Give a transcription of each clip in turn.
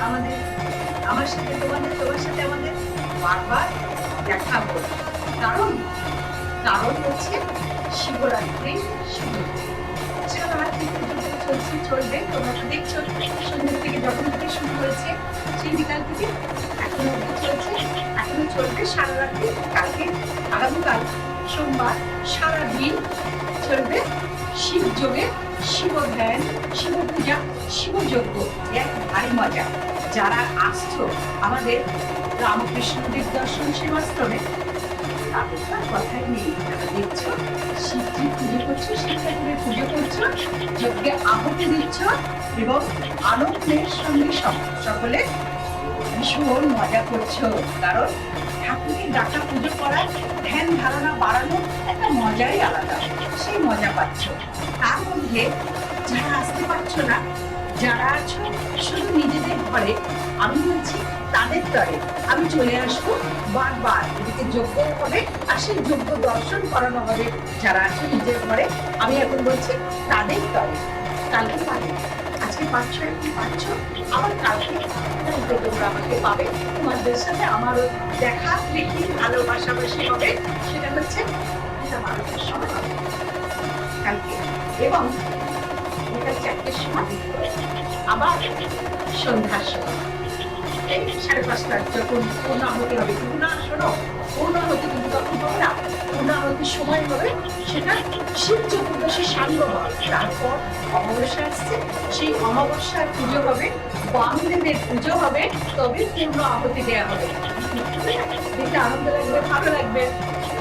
আমাদের আমার সাথে তোমার সাথে আমাদের বারবার দেখা হলো। কারণ কারণ হচ্ছে শিবরাত্রি শুরু। শিবরাত্রি চলছে, চলবে। তোমরা তো দেখছো সন্ধ্যে থেকে যখন থেকে শুরু হয়েছে, সেই বিকাল থেকে এখনো চলছে, এখনো চলবে সারা রাত্রি। কালকে আগামীকাল সোমবার সারাদিন চলবে শিবযোগে, শিব ধ্যান, শিব পূজা, শিবযজ্ঞ। এক ভারী মজা। যারা আসছো আমাদের রামকৃষ্ণ দিগদর্শন সেবাশ্রমে, তাদের তো আর কথাই নেই। যারা দেখছো শিবজি পুজো করছো, শিব ঠাকুরের পুজো করছো, যজ্ঞে আহুতি দিচ্ছ এবং আনন্দের সঙ্গে সকলে ভীষণ মজা করছো। কারণ ঠাকুরকে ডাকা পুজো করার ধ্যান ধারণা বাড়ানো একটা মজাই আলাদা, সেই মজা পাচ্ছ। তার মধ্যে যারা আসতে পারছো না, যারা আছো শুধু নিজেদের ঘরে, আমি বলছি তাদের তরে আমি চলে আসবো বারবার। এদিকে যজ্ঞ হবে আর সেই যজ্ঞ দর্শন করানো হবে। যারা আছো নিজের ঘরে, আমি এখন বলছি তাদের তরে। কালকে পাবে, আজকে পাচ্ছ, এখন পাচ্ছ, আবার কালকে তোমরা আমাকে পাবে। তোমাদের সাথে আমারও দেখা দেখি ভালোবাসাবাসি হবে। সেটা হচ্ছে এটা মানুষের সময় হবে কালকে, এবং বিকাল 4টের সময়, আবার সন্ধ্যার সময় এই 5:30 যখন পূর্ণাহুতি হবে। শোনো, পূর্ণাহুতি কিন্তু তখন হবে না, পূর্ণাহুতির সময় হবে সেটা শিব চতুর্দশী সাঙ্গ হবে। তারপর অমাবস্যা আসছে, সেই অমাবস্যার পুজো হবে, বামদেবের পুজো হবে, তবে পূর্ণ আহুতি দেওয়া হবে। দেখতে আনন্দ লাগবে, ভালো লাগবে।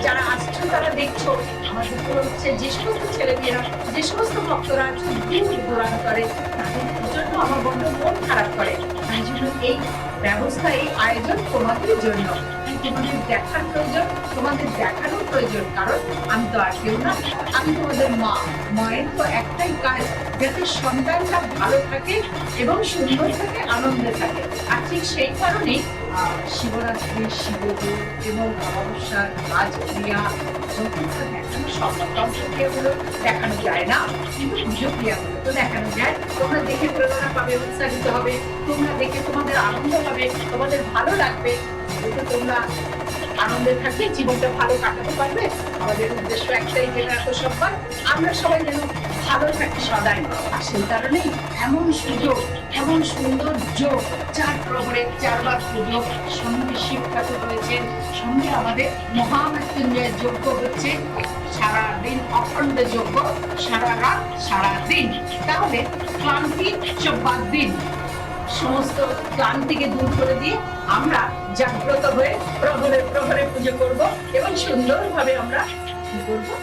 যারা আসছো তারা দেখছো, আমাদের তো হচ্ছে যে সমস্ত ছেলেমেয়েরা, যে সমস্ত ভক্তরা আছে দূর দূরান্তরে, তাদের জন্য আমার বন্ধ মন খারাপ করে। তাই জন্য এই ব্যবস্থা, এই আয়োজন তোমাদের জন্য। তোমাদের দেখার প্রয়োজন, তোমাদের দেখানোর প্রয়োজন। কারণ আমি তো আর কেউ না, আমি তোমাদের মা। মায়ের তো একটাই কাজ, যাতে সন্তানটা ভালো থাকে এবং সুন্দর থাকে, আনন্দে থাকে। আর ঠিক সেই কারণেই শিবরাত্রি, শিবপুজো এবং অমাবস্যার কাজ ক্রিয়া যতটা দেখানো সম্ভব, ক্রিয়াগুলো দেখানো যায় না, কিন্তু পুজো ক্রিয়াগুলো তো দেখানো যায়। তোমরা দেখে প্রেরণা পাবে, উৎসাহিত হবে, তোমরা দেখে তোমাদের আনন্দ হবে, তোমাদের ভালো লাগবে। তোমরা আনন্দে থাকবে, জীবনটা ভালো কাটাতে পারবে। আমাদের উদ্দেশ্য একটাই, যেটা এত সবার, আমরা সবাই যেন ভালো থাকি সদাই। আর সেই কারণেই এমন সুযোগ, এমন সৌন্দর্য, 4 প্রহরে 4 বার পুজো, সঙ্গে শিব ঠাকুর রয়েছেন, সঙ্গে আমাদের মহামৃত্যুঞ্জয় যজ্ঞ হচ্ছে, সারাদিন অখণ্ড যজ্ঞ, সারা রাত সারাদিন। তাহলে ক্লান্তি সব বাদ দিন, সমস্ত ক্লান্তিকে দূর করে দিয়ে আমরা জাগ্রত হয়ে প্রহরে প্রহরে পুজো করব এবং সুন্দরভাবে আমরা কি করবো,